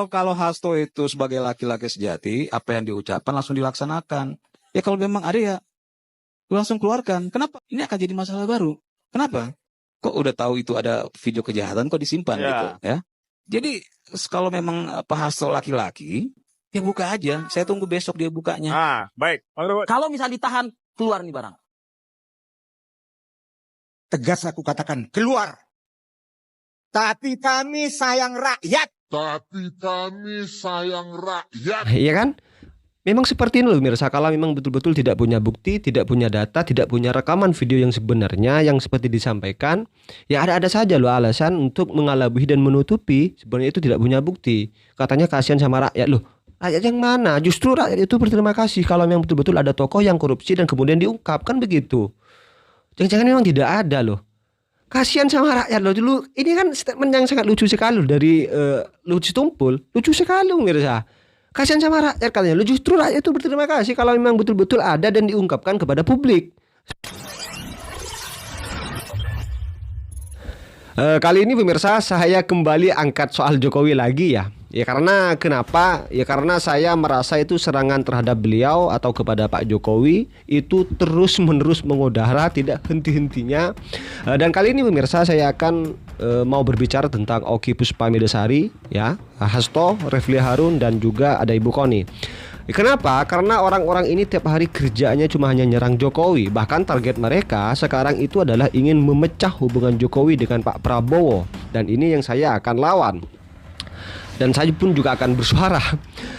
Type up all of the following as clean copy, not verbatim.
kalau Hasto itu sebagai laki-laki sejati, apa yang diucapkan langsung dilaksanakan. Ya kalau memang ada ya langsung keluarkan. Kenapa? Ini akan jadi masalah baru. Kenapa? Kok udah tahu itu ada video kejahatan kok disimpan gitu ya. Jadi kalau memang Pak Hasto laki-laki, ya buka aja. Saya tunggu besok dia bukanya. Baik. Kalau misal ditahan, keluar nih barang. Tegas aku katakan, keluar. Tapi kami sayang rakyat. Iya kan? Memang seperti ini loh pemirsa, kalau memang betul-betul tidak punya bukti, tidak punya data, tidak punya rekaman video yang sebenarnya yang seperti disampaikan, ya ada-ada saja loh alasan untuk mengalabuhi dan menutupi sebenarnya itu tidak punya bukti. Katanya kasihan sama rakyat loh. Rakyat yang mana? Justru rakyat itu berterima kasih kalau memang betul-betul ada tokoh yang korupsi dan kemudian diungkap, kan begitu. Jangan-jangan memang tidak ada loh. Kasihan sama rakyat loh dulu. Ini kan statement yang sangat lucu sekali loh dari Lucu Tumpul. Lucu sekali pemirsa. Kasihan sama rakyat katanya. Lo justru rakyat itu berterima kasih kalau memang betul-betul ada dan diungkapkan kepada publik. Kali ini pemirsa saya kembali angkat soal Jokowi lagi ya. Ya karena kenapa? Ya karena saya merasa itu serangan terhadap beliau atau kepada Pak Jokowi itu terus-menerus mengudara tidak henti-hentinya. Dan kali ini pemirsa saya akan mau berbicara tentang Oki Puspamedersari ya, Hasto, Refli Harun dan juga ada Ibu Koni. Kenapa? Karena orang-orang ini tiap hari kerjanya cuma hanya nyerang Jokowi. Bahkan target mereka sekarang itu adalah ingin memecah hubungan Jokowi dengan Pak Prabowo. Dan ini yang saya akan lawan. Dan saya pun juga akan bersuara.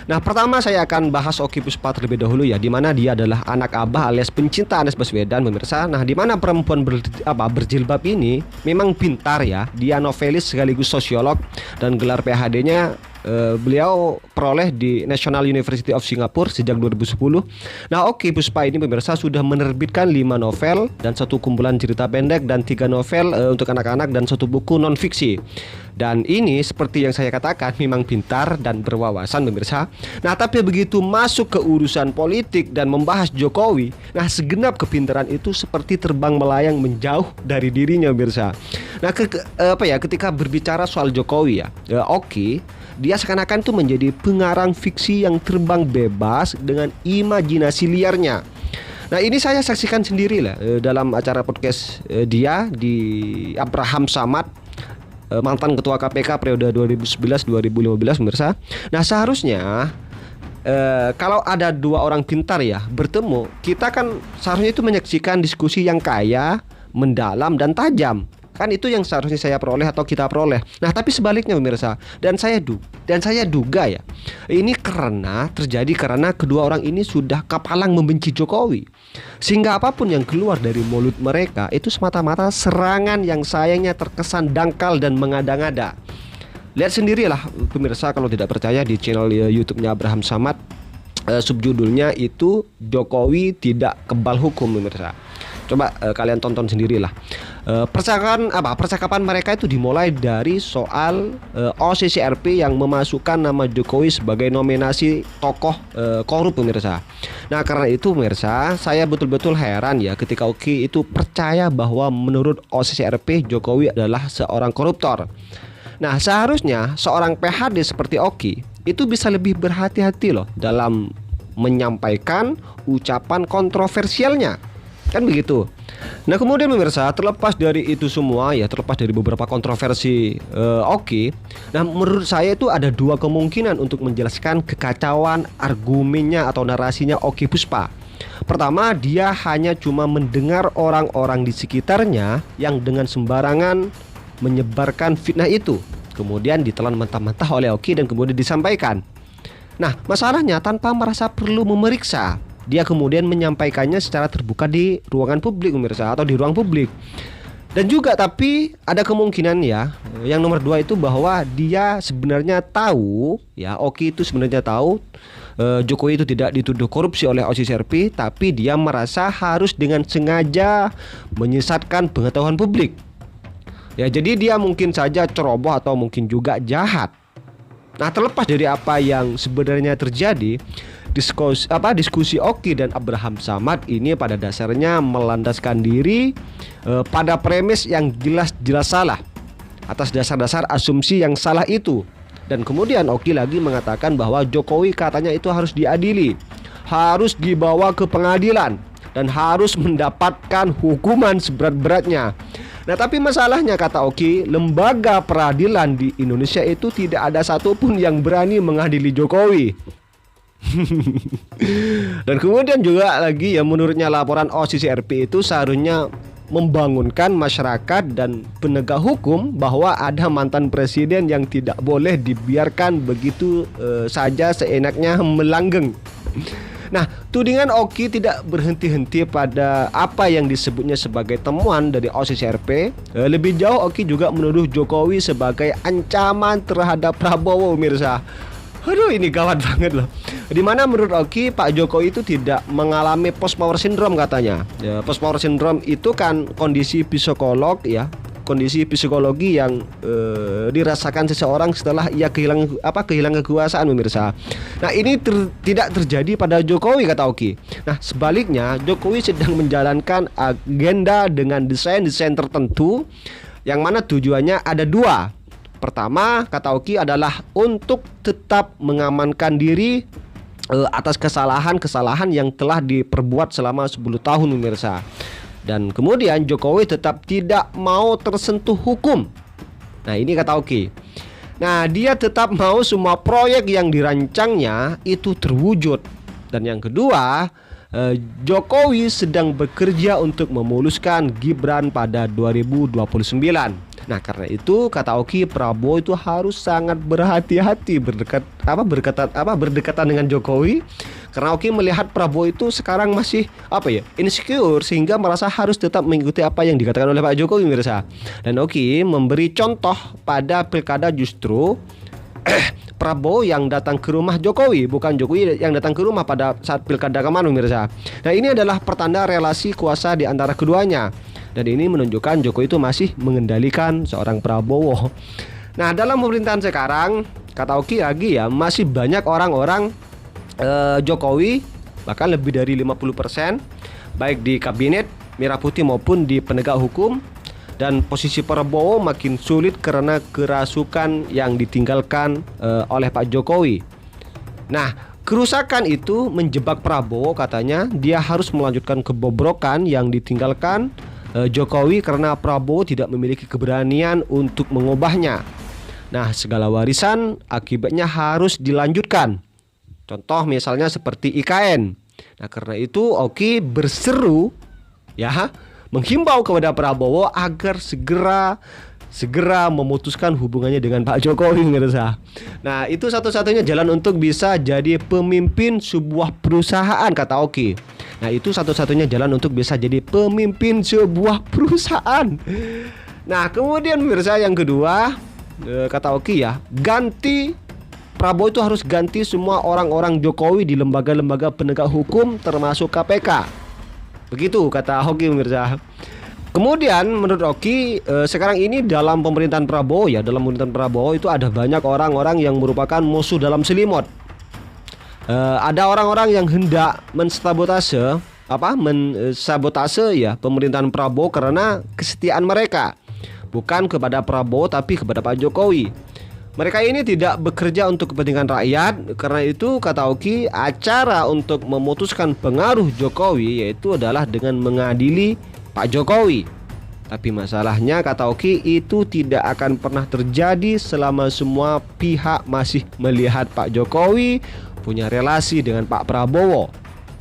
Nah pertama saya akan bahas Oki Puspa terlebih dahulu ya, dimana dia adalah anak abah alias pencinta Anies Baswedan pemirsa. Nah dimana perempuan berjilbab ini memang pintar ya. Dia novelis sekaligus sosiolog dan gelar PhD-nya beliau peroleh di National University of Singapore sejak 2010. Nah Oki Puspa ini pemirsa sudah menerbitkan 5 novel dan 1 kumpulan cerita pendek dan 3 novel untuk anak-anak dan 1 buku non-fiksi. Dan ini seperti yang saya katakan memang pintar dan berwawasan pemirsa. Nah tapi begitu masuk ke urusan politik dan membahas Jokowi, nah segenap kepintaran itu seperti terbang melayang menjauh dari dirinya pemirsa. Nah ketika berbicara soal Jokowi ya, Oki dia seakan-akan tuh menjadi pengarang fiksi yang terbang bebas dengan imajinasi liarnya. Nah ini saya saksikan sendiri lah dalam acara podcast dia di Abraham Samad, mantan ketua KPK periode 2011-2015 pemirsa. Nah seharusnya kalau ada 2 orang pintar ya bertemu, kita kan seharusnya itu menyaksikan diskusi yang kaya, mendalam dan tajam. Kan itu yang seharusnya saya peroleh atau kita peroleh. Nah tapi sebaliknya pemirsa, dan saya duga ya, ini terjadi karena kedua orang ini sudah kapalang membenci Jokowi, sehingga apapun yang keluar dari mulut mereka itu semata-mata serangan yang sayangnya terkesan dangkal dan mengada-ngada. Lihat sendirilah pemirsa kalau tidak percaya di channel YouTube-nya Abraham Samad, subjudulnya itu Jokowi Tidak Kebal Hukum pemirsa. Coba kalian tonton sendirilah. Percakapan mereka itu dimulai dari soal OCCRP yang memasukkan nama Jokowi sebagai nominasi tokoh korup pemirsa. Nah karena itu pemirsa, saya betul-betul heran ya ketika Oki itu percaya bahwa menurut OCCRP Jokowi adalah seorang koruptor. Nah seharusnya seorang PhD seperti Oki itu bisa lebih berhati-hati loh dalam menyampaikan ucapan kontroversialnya. Kan begitu. Nah kemudian pemirsa, terlepas dari itu semua ya, terlepas dari beberapa kontroversi Oki, nah menurut saya itu ada 2 kemungkinan untuk menjelaskan kekacauan argumennya atau narasinya Oki Puspa. Pertama, dia hanya cuma mendengar orang-orang di sekitarnya yang dengan sembarangan menyebarkan fitnah itu, kemudian ditelan mentah-mentah oleh Oki dan kemudian disampaikan. Nah masalahnya tanpa merasa perlu memeriksa, dia kemudian menyampaikannya secara terbuka di ruangan publik pemirsa, atau di ruang publik. Dan juga tapi ada kemungkinan ya, yang nomor 2 itu bahwa dia sebenarnya tahu ya, Oki itu sebenarnya tahu Jokowi itu tidak dituduh korupsi oleh OCCRP, tapi dia merasa harus dengan sengaja menyesatkan pengetahuan publik. Ya jadi dia mungkin saja ceroboh atau mungkin juga jahat. Nah terlepas dari apa yang sebenarnya terjadi, diskusi Oki dan Abraham Samad ini pada dasarnya melandaskan diri pada premis yang jelas-jelas salah, atas dasar-dasar asumsi yang salah itu. Dan kemudian Oki lagi mengatakan bahwa Jokowi katanya itu harus diadili, harus dibawa ke pengadilan, dan harus mendapatkan hukuman seberat-beratnya. Nah tapi masalahnya, kata Oki, lembaga peradilan di Indonesia itu tidak ada satupun yang berani mengadili Jokowi. Dan kemudian juga lagi ya, menurutnya laporan OCCRP itu seharusnya membangunkan masyarakat dan penegak hukum bahwa ada mantan presiden yang tidak boleh dibiarkan begitu saja seenaknya melanggeng. Nah, tudingan Oki tidak berhenti-henti pada apa yang disebutnya sebagai temuan dari OCCRP. Lebih jauh Oki juga menuduh Jokowi sebagai ancaman terhadap Prabowo, pemirsa. Aduh, ini gawat banget loh. Dimana menurut Oki, Pak Jokowi itu tidak mengalami post power syndrome katanya. Ya, post power syndrome itu kan kondisi psikolog ya, kondisi psikologi yang dirasakan seseorang setelah ia kehilangan kekuasaan, pemirsa. Nah ini tidak terjadi pada Jokowi, kata Oki. Nah sebaliknya, Jokowi sedang menjalankan agenda dengan desain-desain tertentu yang mana tujuannya ada dua. Pertama, kata Oki, adalah untuk tetap mengamankan diri atas kesalahan-kesalahan yang telah diperbuat selama 10 tahun, pemirsa. Dan kemudian Jokowi tetap tidak mau tersentuh hukum. Nah ini kata Oki. Nah dia tetap mau semua proyek yang dirancangnya itu terwujud. Dan yang kedua, Jokowi sedang bekerja untuk memuluskan Gibran pada 2029. Nah karena itu kata Oki, Prabowo itu harus sangat berhati-hati berdekatan dengan Jokowi. Karena Oki melihat Prabowo itu sekarang masih insecure, sehingga merasa harus tetap mengikuti apa yang dikatakan oleh Pak Jokowi, pemirsa. Dan Oki memberi contoh pada pilkada justru Prabowo yang datang ke rumah Jokowi, bukan Jokowi yang datang ke rumah pada saat pilkada kemarin, pemirsa. Nah ini adalah pertanda relasi kuasa di antara keduanya. Dan ini menunjukkan Jokowi itu masih mengendalikan seorang Prabowo. Nah dalam pemerintahan sekarang, kata Oki lagi ya, masih banyak orang-orang Jokowi, bahkan lebih dari 50%, baik di kabinet merah putih maupun di penegak hukum. Dan posisi Prabowo makin sulit karena kerasukan yang ditinggalkan oleh Pak Jokowi. Nah kerusakan itu menjebak Prabowo, katanya. Dia harus melanjutkan kebobrokan yang ditinggalkan Jokowi karena Prabowo tidak memiliki keberanian untuk mengubahnya. Nah segala warisan akibatnya harus dilanjutkan. Contoh misalnya seperti IKN. Nah karena itu Oki berseru ya, menghimbau kepada Prabowo agar segera memutuskan hubungannya dengan Pak Jokowi, pemirsa. Nah itu satu-satunya jalan untuk bisa jadi pemimpin sebuah perusahaan, kata Oki. Nah itu satu-satunya jalan untuk bisa jadi pemimpin sebuah perusahaan. Nah kemudian pemirsa yang kedua, kata Oki ya, Prabowo itu harus ganti semua orang-orang Jokowi di lembaga-lembaga penegak hukum termasuk KPK. Begitu kata Oki, pemirsa. Kemudian menurut Oki, sekarang ini dalam pemerintahan Prabowo itu ada banyak orang-orang yang merupakan musuh dalam selimut. Ada orang-orang yang hendak mensabotase ya pemerintahan Prabowo karena kesetiaan mereka, bukan kepada Prabowo tapi kepada Pak Jokowi. Mereka ini tidak bekerja untuk kepentingan rakyat. Karena itu kata Oki, acara untuk memutuskan pengaruh Jokowi yaitu adalah dengan mengadili Pak Jokowi. Tapi masalahnya kata Oki, itu tidak akan pernah terjadi selama semua pihak masih melihat Pak Jokowi punya relasi dengan Pak Prabowo.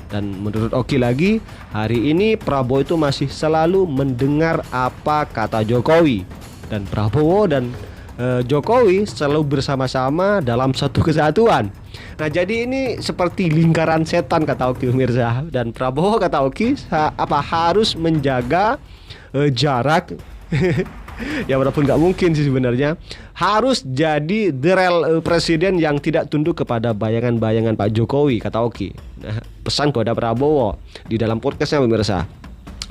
Dan menurut Oki lagi, hari ini Prabowo itu masih selalu mendengar apa kata Jokowi. Dan Prabowo dan Jokowi selalu bersama-sama dalam satu kesatuan. Nah jadi ini seperti lingkaran setan, kata Oki, pemirsa. Dan Prabowo kata Oki harus menjaga jarak ya walaupun nggak mungkin sih sebenarnya, harus jadi the real presiden yang tidak tunduk kepada bayangan-bayangan Pak Jokowi, kata Oki. Nah, pesan kepada Prabowo di dalam podcastnya, pemirsa.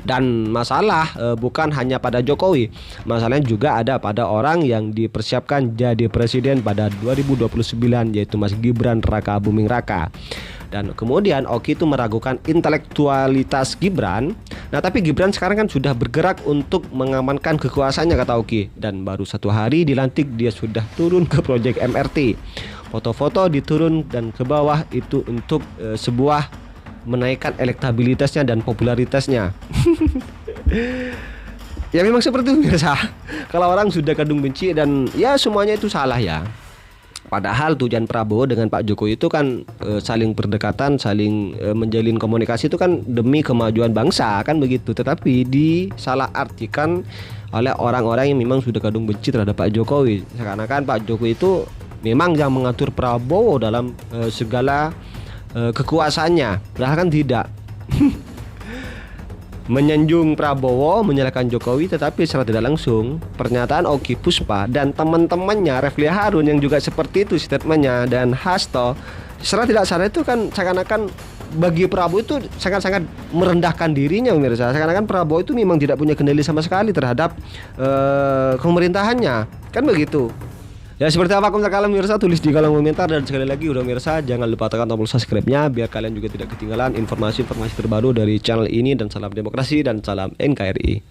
Dan masalah bukan hanya pada Jokowi, masalahnya juga ada pada orang yang dipersiapkan jadi presiden pada 2029, yaitu Mas Gibran Raka Buming Raka. Dan kemudian Oki itu meragukan intelektualitas Gibran Nah tapi Gibran sekarang kan sudah bergerak untuk mengamankan kekuasaannya kata Oki. Dan baru 1 hari dilantik dia sudah turun ke proyek MRT. Foto-foto diturun dan ke bawah itu untuk sebuah menaikkan elektabilitasnya dan popularitasnya. Ya memang seperti itu biasa. Kalau orang sudah kadung benci dan ya semuanya itu salah ya. Padahal tujuan Prabowo dengan Pak Jokowi itu kan saling berdekatan, saling menjalin komunikasi itu kan demi kemajuan bangsa kan begitu. Tetapi disalahartikan oleh orang-orang yang memang sudah kadung benci terhadap Pak Jokowi. Seakan-akan Pak Jokowi itu memang yang mengatur Prabowo dalam segala kekuasaannya. Padahal kan tidak. Menyanjung Prabowo, menyalahkan Jokowi, tetapi secara tidak langsung pernyataan Oki Puspa dan teman-temannya Refli Harun yang juga seperti itu statementnya dan Hasto secara tidak sadar itu kan seakan-akan bagi Prabowo itu sangat-sangat merendahkan dirinya pemirsa. Seakan-akan Prabowo itu memang tidak punya kendali sama sekali terhadap pemerintahannya kan begitu. Ya seperti apa komentar kalian pemirsa, tulis di kolom komentar. Dan sekali lagi udah pemirsa, jangan lupa tekan tombol subscribe-nya biar kalian juga tidak ketinggalan informasi-informasi terbaru dari channel ini. Dan salam demokrasi dan salam NKRI.